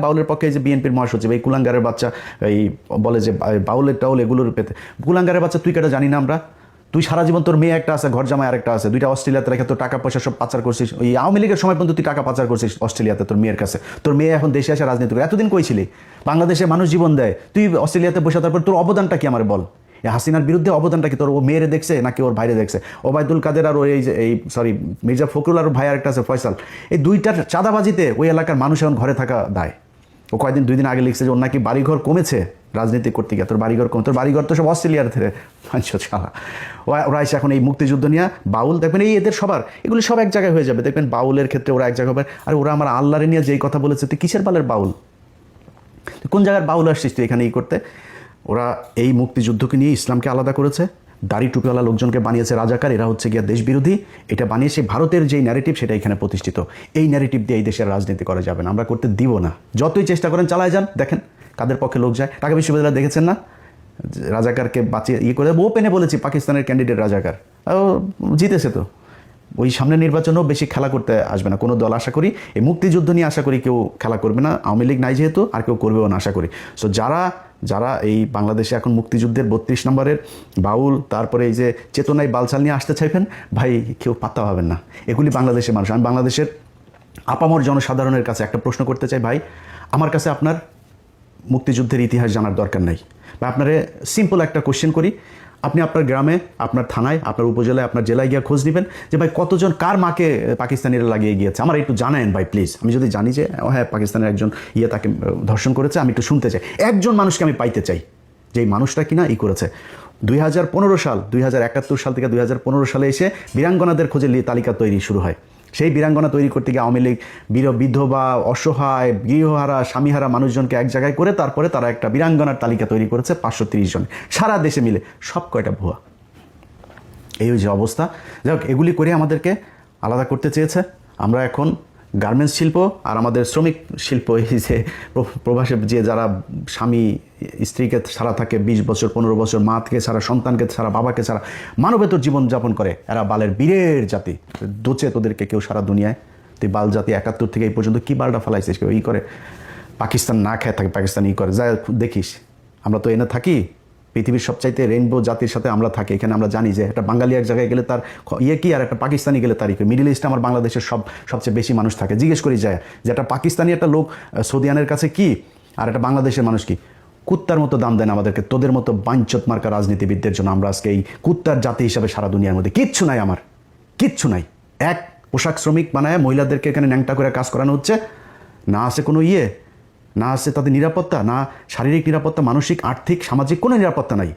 বাউলের পক্ষে যে বিএনপির মহাসচিব এই কুলাঙ্গারের বাচ্চা এই বলে যে বাউলের টাউল এগুলোর পেতে, কুলাঙ্গারের বাচ্চা তুই কেটা জানি না আমরা? তুই সারা জীবন তোর মেয়ে একটা আছে, ঘর জামাই আরেকটা আছে, দুইটা অস্ট্রেলিয়াতে রেখে তোর টাকা পয়সা সব পাচার করছিস। ওই আওয়ামী লীগের সময় পর্যন্ত তুই টাকা পাচার করছিস অস্ট্রেলিয়াতে তোর মেয়ের কাছে। তোর মেয়ে এখন দেশে আসে রাজনীতি করে। এতদিন কইছিলি বাংলাদেশে মানুষ জীবন দেয়, তুই অস্ট্রেলিয়াতে বসে তারপর তোর অবদানটা কি আমার বল? হাসিনার বিরুদ্ধে অবদানটা কি তোর? ও মেয়েরে দেখছে নাকি ওর ভাইরে দেখছে? ওবায়দুল কাদের আর এই সরি মির্জা ফখরুল আর ভাই আরেকটা আছে ফয়সাল, এই দুইটার চাঁদাবাজিতে ওই এলাকার মানুষ এখন ঘরে থাকা দায়। ও কয়েকদিন 2 দিন আগে লিখছে যে ওর নাকি বাড়িঘর কমেছে রাজনীতি করতে গিয়ে। তোর বাড়িঘর কমে? তোর বাড়িঘর তো সব অস্ট্রেলিয়ার থেকে ছাড়া। ওরা এসে এখন এই মুক্তিযুদ্ধ নিয়ে বাউল দেখবেন এই এদের সবার এগুলি সব এক জায়গায় হয়ে যাবে দেখবেন। বাউলের ক্ষেত্রে ওরা এক জায়গায় হবে। আর ওরা আমার আল্লাহরে নিয়ে যেই কথা বলেছে, তুই কিসের বালের বাউল? কোন জায়গার বাউল আসছিস তুই এখানে করতে? ওরা এই মুক্তিযুদ্ধকে নিয়ে ইসলামকে আলাদা করেছে, দাড়ি টুপিওয়ালা লোকজনকে বানিয়েছে রাজাকার, এরা হচ্ছে গিয়া দেশ বিরোধী। এটা বানিয়েছে ভারতের যেই ন্যারেটিভ সেটা এখানে প্রতিষ্ঠিত। এই ন্যারেটিভ দিয়ে এই দেশের রাজনীতি করা যাবে না, আমরা করতে দিব না। যতই চেষ্টা করেন চালায় যান, দেখেন কাদের পক্ষে লোক যায়। ঢাকা বিশ্ববিদ্যালয় দেখেছেন না, রাজাকারকে বাঁচিয়ে করে ওপেনে বলেছি পাকিস্তানের ক্যান্ডিডেট রাজাকার, ও জিতেছে। তো ওই সামনে নির্বাচনেও বেশি খেলা করতে আসবে না কোনো দল আশা করি। এই মুক্তিযুদ্ধ নিয়ে আশা করি কেউ খেলা করবে না, আওয়ামী লীগ নাই যেহেতু, আর কেউ করবেও না আশা করি। সো যারা এই বাংলাদেশে এখন মুক্তিযুদ্ধের 32 নম্বরের বাউল, তারপরে এই যে চেতনায় বালছাল নিয়ে আসতে চাইবেন, ভাই কেউ পাত্তা পাবেন না। এগুলি বাংলাদেশের মানুষ। আমি বাংলাদেশের আপামর জনসাধারণের কাছে একটা প্রশ্ন করতে চাই, ভাই আমার কাছে আপনার মুক্তিযুদ্ধের ইতিহাস জানার দরকার নাই। বা আপনারে সিম্পল একটা কোশ্চেন করি, আপনি আপনার গ্রামে, আপনার থানায়, আপনার উপজেলায়, আপনার জেলায় গিয়ে খোঁজ নেবেন যে ভাই কতজন কার মাকে পাকিস্তানিরা লাগিয়ে গিয়েছে, আমার একটু জানায়েন ভাই প্লিজ। আমি যদি জানি যে হ্যাঁ পাকিস্তানের একজন তাকে ধর্ষণ করেছে, আমি একটু শুনতে চাই। একজন মানুষকে আমি পাইতে চাই যে এই মানুষটা কিনা করেছে। 2015 সাল 2071 সাল থেকে 2015 সালে এসে বীরাঙ্গনাদের খোঁজে তালিকা তৈরি শুরু হয়। সেই বীরাঙ্গনা তৈরি করতে গিয়ে আওয়ামী লীগ বিধবা, অসহায়, গৃহহারা, স্বামীহারা মানুষজনকে এক জায়গায় করে তারপরে তারা একটা বীরাঙ্গনার তালিকা তৈরি করেছে 530 জন সারা দেশে মিলে। সব কয়টা ভুয়া। এই যে অবস্থা। যাই হোক, এগুলি করে আমাদেরকে আলাদা করতে চেয়েছে। আমরা এখন গার্মেন্টস শিল্প আর আমাদের শ্রমিক শিল্প, এই যে প্রবাসে যে যারা স্বামী স্ত্রীকে ছাড়া থাকে 20 বছর 15 বছর, মা থেকে ছাড়া, সন্তানকে ছাড়া, বাবাকে ছাড়া মানবেতর জীবনযাপন করে, এরা বালের বীরের জাতি। দোচে তোদেরকে কেউ সারা দুনিয়ায়। তুই বাল জাতি 71 থেকে এই পর্যন্ত কি বালটা ফেলাইছিস? কেউ করে পাকিস্তান না খেয়ে থাকে, পাকিস্তান করে যা দেখিস। আমরা তো এনে থাকি পৃথিবীর সবচাইতে রেইনবো জাতির সাথে আমরা থাকি। এখানে আমরা জানি যে একটা বাঙালি এক জায়গায় গেলে তার কি, আর একটা পাকিস্তানি গেলে তার মিডিল ইস্টে আমার বাংলাদেশের সবচেয়ে বেশি মানুষ থাকে। জিজ্ঞেস করি যায় যে একটা পাকিস্তানি একটা লোক সৌদিয়ানের কাছে কি, আর একটা বাংলাদেশের মানুষ কি। কুত্তার মতো দাম দেন আমাদেরকে তোদের মতো বাঞ্চত মার্কা রাজনীতিবিদদের জন্য। আমরা আজকে এই কুত্তার জাতি হিসাবে সারা দুনিয়ার মধ্যে কিচ্ছু নাই, আমার কিচ্ছু নাই। এক পোশাক শ্রমিক বানায় মহিলাদেরকে এখানে ন্যাংটা করে কাজ করানো হচ্ছে, না আছে কোনো না আছে তাদের নিরাপত্তা, না শারীরিক নিরাপত্তা, মানসিক, আর্থিক, সামাজিক কোনো নিরাপত্তা নাই।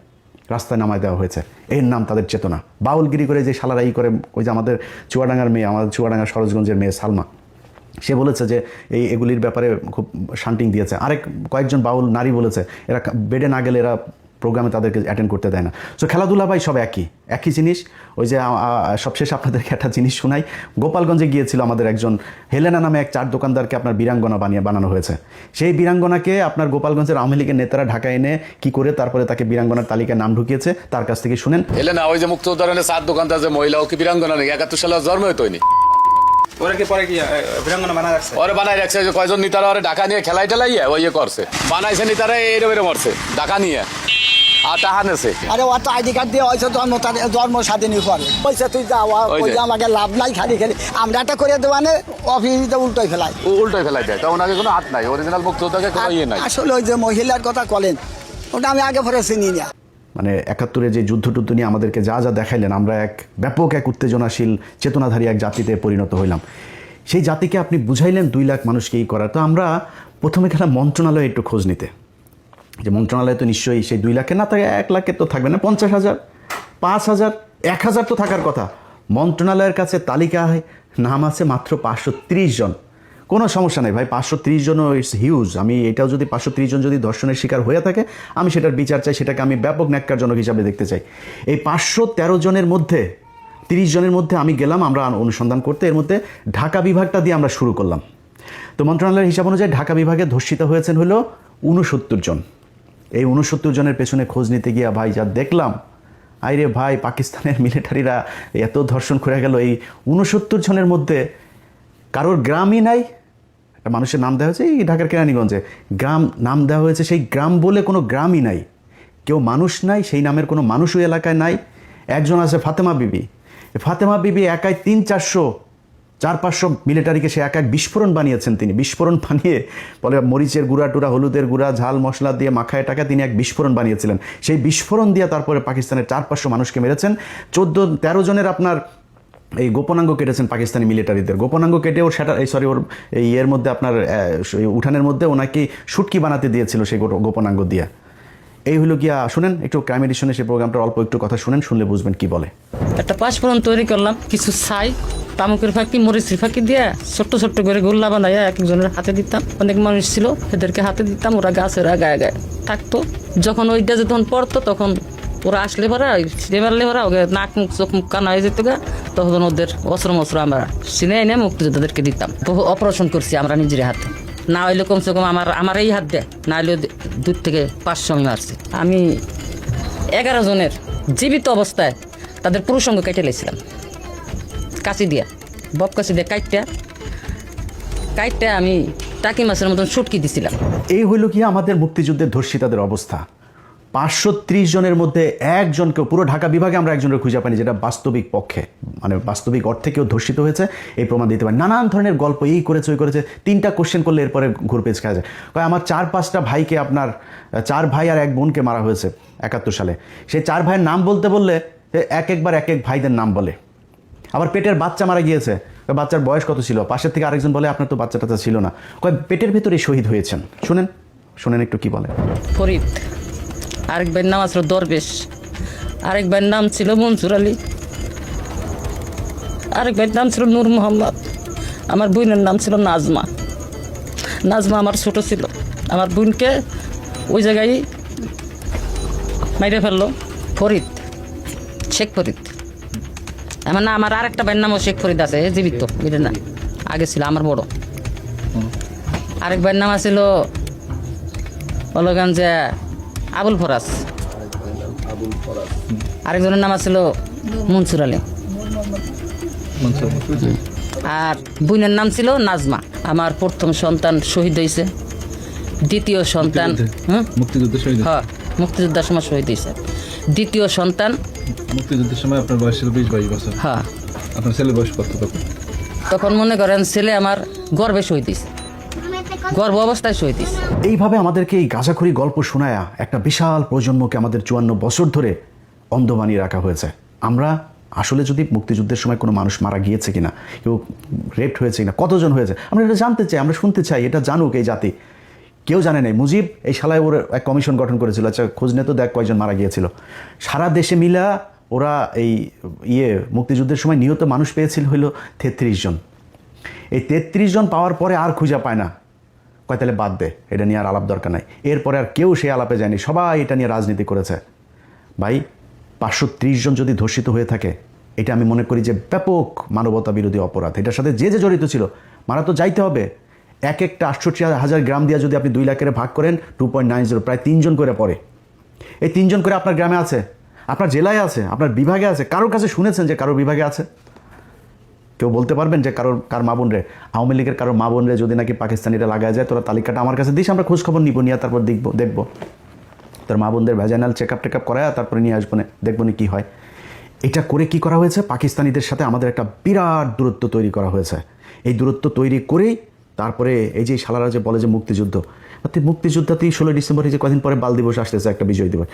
রাস্তায় নামায় দেওয়া হয়েছে, এর নাম তাদের চেতনা। বাউলগিরি করে যে শালারা করে, ওই যে আমাদের চুয়াডাঙ্গার মেয়ে, আমাদের চুয়াডাঙ্গার সরোজগঞ্জের মেয়ে সালমা, সে বলেছে যে এগুলির ব্যাপারে খুব শান্টিং দিয়েছে। কয়েকজন বাউল নারী বলেছে এরা বেডে না গেলে এরা প্রোগ্রামে তাদেরকে অ্যাটেন্ড করতে দেয় না। সো খেলাধুলা ভাই সব একই জিনিস। ওই যে সবশেষ আপনাদেরকে একটা জিনিস শোনাই। গোপালগঞ্জে গিয়েছিল আমাদের একজন হেলেনা নামে এক চার দোকানদারকে আপনার বীরাঙ্গনা বানানো হয়েছে। সেই বীরাঙ্গনাকে আপনার গোপালগঞ্জের আওয়ামী লীগের নেতারা ঢাকা এনে কি করে তারপরে তাকে বীরাঙ্গনার তালিকায় নাম ঢুকিয়েছে, তার কাছ থেকে শুনেন। হেলেনা ওই যে মুক্তিযোদ্ধার চার দোকানদার যে মহিলা, ও কি বীরাঙ্গনা নাকি? 71 সালে জন্ম হয়নি। ওরে বানাই রাখছে যে কয়জন নেতারা ওরে ঢাকা নিয়ে খেলাই টেলাইয়া ওই করছে, বানাইছে নেতারা এরকম মরছে ঢাকা নিয়ে। আরে ও তো আইডি কার্ড দিয়ে হয়েছে জন্ম স্বাধীনই করে পয়সা তুই যাওয়া আমাকে লাভ নাই, খালি আমরা একটা করে দেওয়ানে অফিসে উল্টোই ফেলাই দেয়। তা ওনাকে কোনো হাত নাই, অরিজিনাল মুক্তিযোদ্ধাকে কোনো ইয়ে নাই। আসলে ওই যে মহিলার কথা বলেন ওটা আমি আগে পরে চিনি না। মানে 71-এ যে যুদ্ধ নিয়ে আমাদেরকে যা দেখাইলেন, আমরা এক ব্যাপক এক উত্তেজনাশীল চেতনাধারী এক জাতিতে পরিণত হইলাম। সেই জাতিকে আপনি বুঝাইলেন 2 লাখ মানুষকে এই করার। তো আমরা প্রথমে গেলাম মন্ত্রণালয়ে একটু খোঁজ নিতে, যে মন্ত্রণালয় তো নিশ্চয়ই সেই 2 লাখের না থাকে, 1 লাখের তো থাকবে না, 50,000, 5,000, 1,000 তো থাকার কথা। মন্ত্রণালয়ের কাছে তালিকায় নাম আছে মাত্র 530 জন। কোনো সমস্যা নেই ভাই, 530 জনও ইটস হিউজ। আমি এটাও যদি 530 জন যদি ধর্ষণের শিকার হয়ে থাকে, আমি সেটার বিচার চাই, সেটাকে আমি ব্যাপক ন্যাক্কারজনক হিসাবে দেখতে চাই। এই 513 জনের মধ্যে 30 জনের মধ্যে আমি গেলাম আমরা অনুসন্ধান করতে। এর মধ্যে ঢাকা বিভাগটা দিয়ে আমরা শুরু করলাম। তো মন্ত্রণালয়ের হিসাব অনুযায়ী ঢাকা বিভাগে ধর্ষিত হয়েছেন হলো 69 জন। এই 69 জনের পেছনে খোঁজ নিতে গিয়া ভাই যা দেখলাম, আইরে ভাই পাকিস্তানের মিলিটারিরা এত ধর্ষণ করে গেল। এই 69 জনের মধ্যে কারোর গ্রামই নাই, একটা মানুষের নাম দেওয়া হয়েছে এই ঢাকার কেরানীগঞ্জে, গ্রাম নাম দেওয়া হয়েছে, সেই গ্রাম বলে কোনো গ্রামই নাই, কেউ মানুষ নাই, সেই নামের কোনো মানুষ ওই এলাকায় নাই। একজন আছে ফাতেমা বিবি, ফাতেমা বিবি একাই 300-400 মিলিটারিকে সে এক বিস্ফোরণ বানিয়েছেন। তিনি বিস্ফোরণ বানিয়ে বলে মরিচের গুঁড়া টুড়া, হলুদের গুঁড়া, ঝাল মশলা দিয়ে মাখায় টাকা তিনি এক বিস্ফোরণ বানিয়েছিলেন। সেই বিস্ফোরণ দিয়ে তারপরে পাকিস্তানের 400-500 মানুষকে মেরেছেন। 14-13 জনের আপনার এই গোপনাঙ্গ কেটেছেন পাকিস্তানি মিলিটারিদের। গোপনাঙ্গ কেটে ওর সেটা ওর এই এর মধ্যে আপনার উঠানের মধ্যে ওনাকে শুটকি বানাতে দিয়েছিল সেই গোপনাঙ্গ দিয়ে। এই হলো গিয়া, শুনেন একটু ক্রাইম এডিশনে সেই প্রোগ্রামটা অল্প একটু কথা শুনেন, শুনলে বুঝবেন কি বলে। একটা পাঁচফোড়ন তৈরি করলাম, কিছু ছাই, তামুকের ফাঁকি, মরিচের ফাঁকি দিয়ে ছোট্ট ছোট্ট করে গোল্লা বানাইয়া এক একজনের হাতে দিতাম। অনেক মানুষ ছিল, এদেরকে হাতে দিতাম, ওরা গাছের গায়ে গায়ে থাকতো। যখন ওইটা যখন পড়তো তখন ওরা আসলে পরা ছিঁড়ে মারলে পরা ওকে নাক মুখ চোখ মুখ কানা হয়ে যেত গা, তখন ওদের অস্ত্র মস্ত্র আমরা চিনে এনে মুক্তিযোদ্ধাদেরকে দিতাম। বহু অপারেশন করছি আমরা নিজের হাতে, না হইলে কমসে কম আমার এই হাত দেয়, না হইলে 2-500 আমি মারছি। আমি 11 জনের জীবিত অবস্থায় তাদের পুরুষঙ্গ কেটে লেছিলাম কাঁচি দিয়া, বব কাঁচি দিয়ে কাইটটা আমি টাকি মাছের মতন শুটকি দিছিলাম। এই হইল কি আমাদের মুক্তিযুদ্ধের ধর্ষিতাদের অবস্থা। 530 জনের মধ্যে একজনকেও, পুরো ঢাকা বিভাগে আমরা একজনের খুঁজে পাইনি যেটা বাস্তবিক পক্ষে মানে বাস্তবিক অর্থে কেউ ধর্ষিত হয়েছে এই প্রমাণ দিতে পারে। নানান ধরনের গল্প, এই করেছে ওই করেছে, 3টা কোশ্চেন করলে এরপরে ঘুরপেচ খাওয়া যায়। আমার 4-5টা ভাইকে, আপনার 4 ভাই আর 1 বোনকে মারা হয়েছে 71 সালে। সেই 4 ভাইয়ের নাম বলতে বললে একবার এক এক ভাইদের নাম বলে। আবার পেটের বাচ্চা মারা গিয়েছে, বাচ্চার বয়স কত ছিল, পাশের থেকে আরেকজন বলে আপনার তো বাচ্চা টাচ্চা ছিল না, পেটের ভিতরেই শহীদ হয়েছেন। শুনেন একটু কি বলে। ফরিদ, আরেক ভাইয়ের নাম ছিল দরবেশ, আরেক ভাইয়ের নাম ছিল মনসুর আলী, আরেক ভাইয়ের নাম ছিল নূর মোহাম্মদ, আমার বোনের নাম ছিল নাজমা। নাজমা আমার ছোট ছিল, আমার বোনকে ওই জায়গায় মাইরে ফেললো ফরিদ, শেখ ফরিদ। আমার না, আমার আরেকটা ভাইয়ের নামও শেখ ফরিদ আছে, জীবিত, এটা না আগে ছিল আমার বড়। আরেক ভাইয়ের নাম ছিল অলগঞ্জে আবুল ফরাজ, আরেকজনের নাম ছিল মনসুর আলী, আর বোনের নাম ছিল নাজমা। আমার প্রথম সন্তান শহীদ হয়েছে, দ্বিতীয় সন্তান মুক্তিযোদ্ধার সময় শহীদ হয়েছে, দ্বিতীয় সন্তান মুক্তিযুদ্ধের সময় আপনার বয়স ছিল 20-22 বছর। হ্যাঁ, আপনার ছেলের বয়স কত তখন মনে করেন ছেলে আমার গর্ভে শহীদ হয়েছে, গর্ভ অবস্থায় শহীদ হয়েছে। এইভাবে আমাদেরকে এই গাঁজাখড়ি গল্প শোনায়া একটা বিশাল প্রজন্মকে আমাদের 54 বছর ধরে অন্ধ বানিয়ে রাখা হয়েছে। আমরা আসলে যদি মুক্তিযুদ্ধের সময় কোনো মানুষ মারা গিয়েছে কিনা, কেউ রেপ হয়েছে কিনা, কতজন হয়েছে, আমরা এটা জানতে চাই, আমরা শুনতে চাই, এটা জানুক এই জাতি। কেউ জানে নাই। মুজিব এই শালায় ওর এক কমিশন গঠন করেছিল, আচ্ছা খোঁজ নে তো দেখ কয়জন মারা গিয়েছিল। সারা দেশে মিলা ওরা এই মুক্তিযুদ্ধের সময় নিহত মানুষ পেয়েছিল হইল 33 জন। এই 33 জন পাওয়ার পরে আর খুঁজে পায় না, কয় তাহলে বাদ দে, এটা নিয়ে আর আলাপ দরকার নাই। এরপরে আর কেউ সেই আলাপে যায়নি, সবাই এটা নিয়ে রাজনীতি করেছে। ভাই 530 জন যদি ধর্ষিত হয়ে থাকে, এটা আমি মনে করি যে ব্যাপক মানবতা বিরোধী অপরাধ। এটার সাথে যে যে জড়িত ছিল মারা তো যাইতে হবে। এক একটা 68,000 গ্রাম দিয়ে যদি আপনি 2 লাখের ভাগ করেন 2.90, প্রায় 3 জন করে পড়ে। এই 3 জন করে আপনার গ্রামে আছে, আপনার জেলায় আছে, আপনার বিভাগে আছে। কারোর কাছে শুনেছেন যে কারোর বিভাগে আছে? কেউ বলতে পারবেন যে কার মা বোন রে, আওয়ামী লীগের কারোর মা বোন রে যদি নাকি পাকিস্তানিরা লাগায় যায়, তোরা তালিকাটা আমার কাছে দিস, আমরা খোঁজ খবর নিব, নিয়ে তারপর দেখবো তোর মা বোনদের ভ্যাজাইনাল চেক আপ করায় তারপরে নিয়ে আসবো না, দেখবো না কী হয়। এটা করে কি করা হয়েছে, পাকিস্তানিদের সাথে আমাদের একটা বিরাট দূরত্ব তৈরি করা হয়েছে। এই দূরত্ব তৈরি করেই তারপরে এই যে শালারা যে বলে যে মুক্তিযুদ্ধ, মুক্তিযুদ্ধতেই 16 ডিসেম্বরে যে কদিন পরে বাল দিবস আসতেছে, একটা বিজয় দিবস,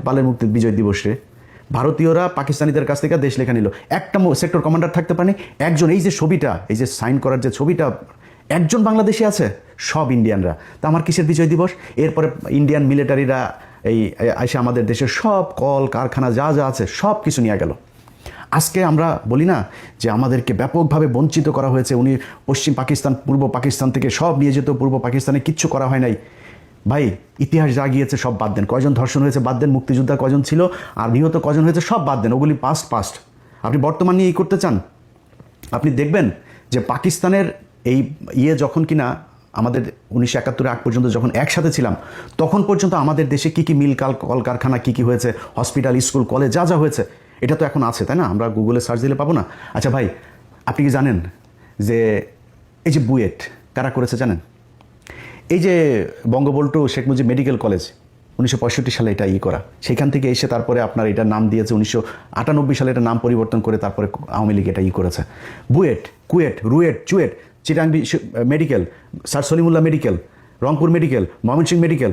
বালের মুক্তি বিজয় দিবসে ভারতীয়রা পাকিস্তানিদের কাছ থেকে দেশ লেখা নিল। একটা সেক্টর কমান্ডার থাকতে পারেনি একজন। এই যে ছবিটা, এই যে সাইন করার যে ছবিটা, একজন বাংলাদেশি আছে, সব ইন্ডিয়ানরা। তা আমার কিসের বিজয় দিবস? এরপরে ইন্ডিয়ান মিলিটারিরা এই এসে আমাদের দেশের সব কল কারখানা যা যা আছে সব কিছু নিয়ে গেল। আজকে আমরা বলি না যে আমাদেরকে ব্যাপকভাবে বঞ্চিত করা হয়েছে, উনি পশ্চিম পাকিস্তান পূর্ব পাকিস্তান থেকে সব নিয়ে যেত, পূর্ব পাকিস্তানে কিচ্ছু করা হয় নাই। ভাই ইতিহাস যা গিয়েছে সব বাদ দেন, কয়জন ধর্ষণ হয়েছে বাদ দেন, মুক্তিযোদ্ধা কয়জন ছিল আর নিহত কয়জন হয়েছে সব বাদ দেন, ওগুলি পাস্ট। আপনি বর্তমান নিয়ে করতে চান, আপনি দেখবেন যে পাকিস্তানের এই যখন কিনা আমাদের 1971 আগ পর্যন্ত যখন একসাথে ছিলাম, তখন পর্যন্ত আমাদের দেশে কী কী মিল কলকারখানা কী কী হয়েছে, হসপিটাল স্কুল কলেজ যা যা হয়েছে, এটা তো এখন আছে, তাই না? আমরা গুগলে সার্চ দিলে পাবো না? আচ্ছা ভাই, আপনি কি জানেন যে এই যে কারা করেছে জানেন? এই যে বঙ্গবন্ধু শেখ মুজিব মেডিকেল কলেজ 1965 সালে এটা করা, সেখান থেকে এসে তারপরে আপনার এটার নাম দিয়েছে 1998 সালে এটা নাম পরিবর্তন করে তারপরে আওয়ামী লীগ এটা করেছে। BUET, KUET, RUET, CUET, Chittagong medical, sir Salimullah medical, Rangpur medical, Mymensingh medical,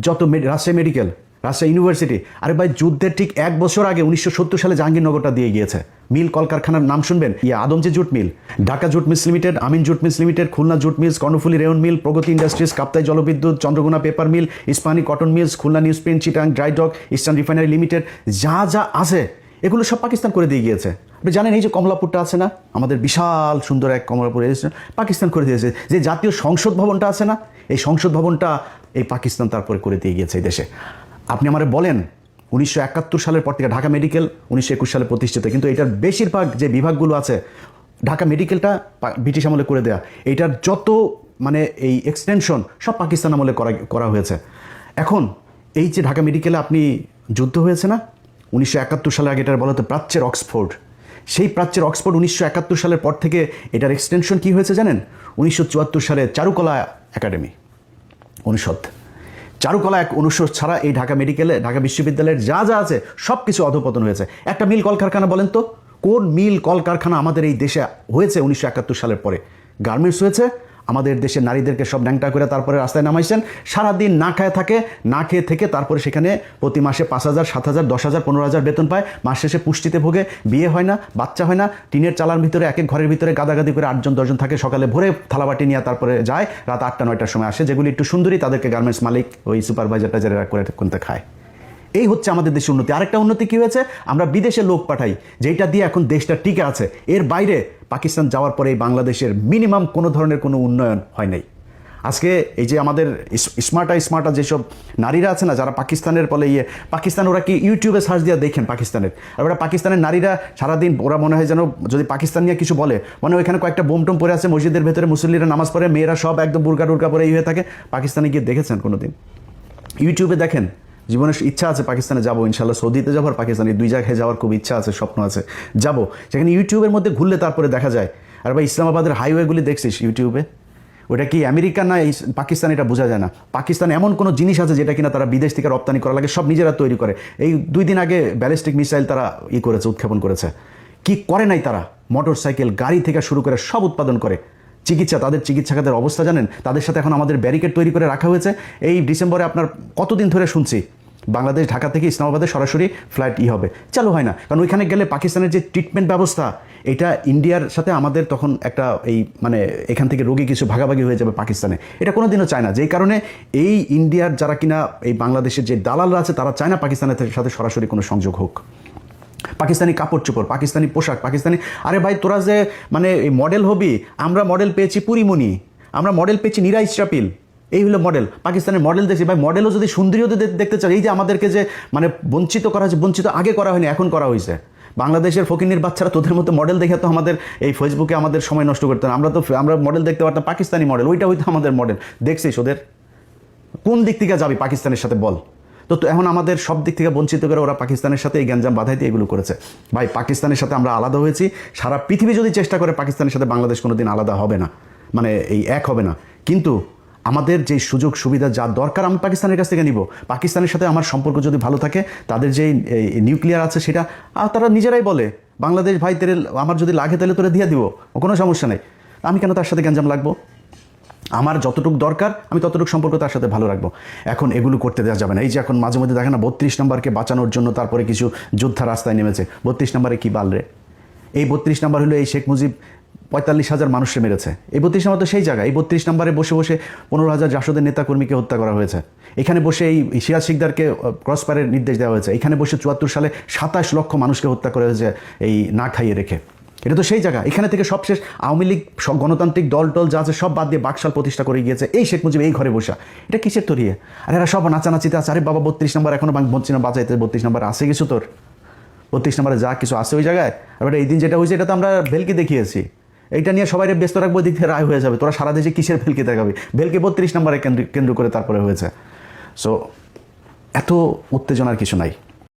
যত রাজশাহী মেডিকেল, রাজশাহী ইউনিভার্সিটি। আরে ভাই, যুদ্ধের ঠিক 1 বছর আগে 1970 সালে জাহাঙ্গীরনগরটা দিয়ে গিয়েছে। মিল কলকারখানার নাম শুনবেন, Adamjee jute mill, Dhaka jute mills limited, Amin jute mills limited, Khulna jute mills, Karnaphuli rayon mill, Progoti industries, Kaptai জলবিদ্যুৎ, Chandraghona paper mill, Ispahani cotton mills, Khulna newsprint, Chittagong dry dock, eastern refinery limited, যা যা আছে এগুলো সব পাকিস্তান করে দিয়ে গিয়েছে। আপনি জানেন এই যে কমলাপুরটা আছে না, আমাদের বিশাল সুন্দর এক কমলাপুর, পাকিস্তান করে দিয়েছে। যে জাতীয় সংসদ ভবনটা আছে না, এই সংসদ ভবনটা এই পাকিস্তান তারপরে করে দিয়ে গিয়েছে এই দেশে। আপনি আমারে বলেন 1971 সালের পর থেকে ঢাকা মেডিকেল 1921 সালে প্রতিষ্ঠিত, কিন্তু এটার বেশিরভাগ যে বিভাগগুলো আছে, ঢাকা মেডিকেলটা ব্রিটিশ আমলে করে দেয়া, এইটার যত মানে এই এক্সটেনশন সব পাকিস্তান আমলে করা হয়েছে। এখন এই যে ঢাকা মেডিকেলে আপনি যুদ্ধ হয়েছে না 1971 সালে, আগে এটার বলা হতো প্রাচ্যের অক্সফোর্ড। সেই প্রাচ্যের অক্সফোর্ড 1971 সালের পর থেকে এটার এক্সটেনশন কি হয়েছে জানেন? 1974 সালে চারুকলা একাডেমি অনুষদ। চারুকলা এক অনুষদ ছাড়া এই ঢাকা মেডিকেলে, ঢাকা বিশ্ববিদ্যালয়ের যা যা আছে সব কিছু অধপতন হয়েছে। একটা মিল কলকারখানা বলেন তো, কোন মিল কলকারখানা আমাদের এই দেশে হয়েছে 1971 সালের পরে? গার্মেন্টস হয়েছে। আমাদের দেশের নারীদেরকে সব ন্যাংটা করে তারপরে রাস্তায় নামাইছেন, সারাদিন না খায় থাকে, না খেয়ে থেকে তারপরে সেখানে প্রতি মাসে 5,000, 7,000, 10,000, 15,000 বেতন পায়, মাস শেষে পুষ্টিতে ভোগে, বিয়ে হয় না, বাচ্চা হয় না, টিনের চালার ভিতরে এক এক ঘরের ভিতরে গাদাগাদি করে 8জন 10জন থাকে, সকালে ভোরে থালাবাটি নিয়ে তারপরে যায়, রাত 8টা 9টার সময় আসে। যেগুলি একটু সুন্দরী তাদেরকে গার্মেন্টস মালিক ওই সুপারভাইজার টাইজার করে কোনতে খায়। এই হচ্ছে আমাদের দেশের উন্নতি। আরেকটা উন্নতি কি হয়েছে, আমরা বিদেশে লোক পাঠাই, যেটা দিয়ে এখন দেশটা টিকে আছে। এর বাইরে পাকিস্তান যাওয়ার পরে এই বাংলাদেশের মিনিমাম কোনো ধরনের কোনো উন্নয়ন হয় নাই। আজকে এই যে আমাদের স্মার্টা যেসব নারীরা আছে না, যারা পাকিস্তানের বলে পাকিস্তান, ওরা কি ইউটিউবে সার্চ দিয়ে দেখেন পাকিস্তানের, আর ওরা পাকিস্তানের নারীরা সারাদিন ওরা মনে হয় যেন যদি পাকিস্তান নিয়ে কিছু বলে, মানে ওইখানে কয়েকটা বোম টোম পরে আছে, মসজিদের ভেতরে মুসল্লিরা নামাজ পড়ে, মেয়েরা সব একদম বুরকা টুরকা পরে হয়ে থাকে। পাকিস্তানে গিয়ে দেখেছেন কোনোদিন? ইউটিউবে দেখেন। জীবনের ইচ্ছা আছে পাকিস্তানে যাবো, ইনশাল্লাহ সৌদিতে যাবো আর পাকিস্তানে 2 জায়গায় যাওয়ার খুব ইচ্ছা আছে, স্বপ্ন আছে, যাবো। সেখানে ইউটিউবের মধ্যে ঘুরলে তারপরে দেখা যায়। আর ভাই ইসলামাবাদের হাইওয়েগুলি দেখছিস ইউটিউবে, ওটা কি আমেরিকা না এই পাকিস্তান এটা বোঝা যায় না। পাকিস্তানে এমন কোনো জিনিস আছে যেটা কিনা তারা বিদেশ থেকে রপ্তানি করা লাগে, সব নিজেরা তৈরি করে। এই 2 দিন আগে ব্যালিস্টিক মিসাইল তারা করেছে, উৎক্ষেপণ করেছে। কি করে নাই তারা? মোটর সাইকেল, গাড়ি থেকে শুরু করে সব উৎপাদন করে। চিকিৎসা, তাদের চিকিৎসা খাতের অবস্থা জানেন? তাদের সাথে এখন আমাদের ব্যারিকেড তৈরি করে রাখা হয়েছে। এই ডিসেম্বরে আপনার কতদিন ধরে শুনছি বাংলাদেশ ঢাকা থেকে ইসলামাবাদে সরাসরি ফ্লাইট হবে, চালু হয় না। কারণ ওইখানে গেলে পাকিস্তানের যে ট্রিটমেন্ট ব্যবস্থা, এটা ইন্ডিয়ার সাথে আমাদের তখন একটা এই মানে এখান থেকে রোগী কিছু ভাগাভাগি হয়ে যাবে পাকিস্তানে, এটা কোনোদিনও চায় না। যেই কারণে এই ইন্ডিয়ার যারা কিনা এই বাংলাদেশের যে দালালরা আছে, তারা চায় না পাকিস্তানের সাথে সরাসরি কোনো সংযোগ হোক। পাকিস্তানি কাপড় চোপড়, পাকিস্তানি পোশাক, পাকিস্তানি, আরে ভাই তোরা যে মানে এই মডেল হবি, আমরা মডেল পেয়েছি পুরিমণি, আমরা মডেল পেয়েছি নীরা ইসরাফিল, এই হলো মডেল। পাকিস্তানের মডেল দেখছি ভাই, মডেলও যদি সুন্দরীও দেখতে চাই, এই যে আমাদেরকে যে মানে বঞ্চিত করা হয়েছে, বঞ্চিত আগে করা হয়নি, এখন করা হয়েছে। বাংলাদেশের ফকিন্নির বাচ্চারা তোদের মতো মডেল দেখে তো আমাদের এই ফেসবুকে আমাদের সময় নষ্ট করতে না। আমরা মডেল দেখতে পারতাম পাকিস্তানি মডেল, ওইটা হয়তো আমাদের মডেল। দেখছিস ওদের কোন দিক থেকে যাবি পাকিস্তানের সাথে বল? তো এখন আমাদের সব দিক থেকে বঞ্চিত করে ওরা পাকিস্তানের সাথে এই গ্যাঞ্জাম বাধাইতে এগুলো করেছে। ভাই পাকিস্তানের সাথে আমরা আলাদা হয়েছি, সারা পৃথিবী যদি চেষ্টা করে পাকিস্তানের সাথে বাংলাদেশ কোনোদিন আলাদা হবে না, মানে এই এক হবে না। কিন্তু আমাদের যে সুযোগ সুবিধা যা দরকার আমি পাকিস্তানের কাছ থেকে নিব। পাকিস্তানের সাথে আমার সম্পর্ক যদি ভালো থাকে, তাদের যে নিউক্লিয়ার আছে সেটা তারা নিজেরাই বলে, বাংলাদেশ ভাই তেরে আমার যদি লাগে তাহলে তোরে দিয়ে দিব, কোনো সমস্যা নেই। আমি কেন তার সাথে গ্যাঞ্জাম লাগবো? আমার যতটুকু দরকার আমি ততটুকু সম্পর্ক তার সাথে ভালো রাখবো। এখন এগুলো করতে দেওয়া যাবে না। এই যে এখন মাঝে মধ্যে দেখে না 32 নম্বরকে বাঁচানোর জন্য তারপরে কিছু যোদ্ধা রাস্তায় নেমেছে। 32 নম্বরে কী বাল রে? এই 32 নম্বর হলো এই শেখ মুজিব 45,000 মানুষকে মেরেছে। এই 32 নম্বর তো সেই জায়গা। এই 32 নম্বরে বসে বসে 15,000 জাসদের নেতাকর্মীকে হত্যা করা হয়েছে। এখানে বসে এই সিরাজ শিকদারকে ক্রসফায়ারের নির্দেশ দেওয়া হয়েছে। এখানে বসে 74 সালে 27 লক্ষ মানুষকে হত্যা করা হয়েছে এই না খাইয়ে রেখে। এটা তো সেই জায়গা। এখানে থেকে সবশেষ আওয়ামী লীগ সব গণতান্ত্রিক দল টল যা আছে সব বাদ দিয়ে বাকশাল প্রতিষ্ঠা করে গিয়েছে এই শেখ মুজিব এই ঘরে বসা। এটা কিসের তরিয়ে? আর এরা সব নাচানাচিতে আছে। আরে বাবা 32 নম্বর এখনো বলছি না বাঁচাইতে, 32 নম্বর আছে কিছু তোর? 32 নম্বরে যা কিছু আছে ওই জায়গায়। এবার এই দিন যেটা হয়েছে এটা তো আমরা ভেলকি দেখিয়েছি, এইটা নিয়ে সবাই ব্যস্ত রাখবো, দিক থেকে রায় হয়ে যাবে। তোরা সারা দেশে কিসের ভেলকি দেখাবি? ভেলকি 32 নম্বরে কেন্দ্র করে তারপরে হয়েছে। সো এত উত্তেজনার কিছু নাই।